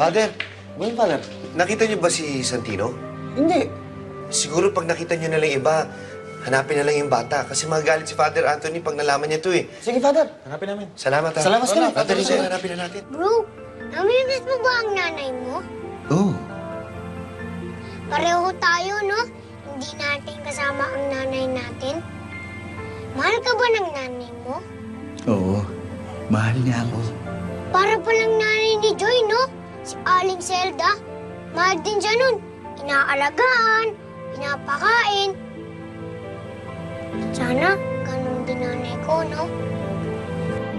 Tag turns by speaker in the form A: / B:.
A: Father,
B: Well, Father.
A: nakita niyo ba si Santino?
B: Hindi.
A: Siguro pag nakita niyo na lang iba, hanapin na lang yung bata. Kasi magagalit si Father Anthony pag nalaman niya to eh.
B: Sige, Father. Hanapin namin.
A: Salamat ha.
B: Salamat ka na.
A: Father Rizzo, hanapin na natin.
C: Bro, namimiss mo ba ang nanay mo?
B: Oo.
C: Pareho tayo, no? Hindi natin kasama ang nanay natin. Mahal ka ba ng nanay mo?
B: Oo. Mahal niya ako.
C: Para palang nanay ni Joy, no? Si Aling Zelda. Mahal din siya nun. Inaalagaan, pinapakain. Sana, ganun din nanay ko, no?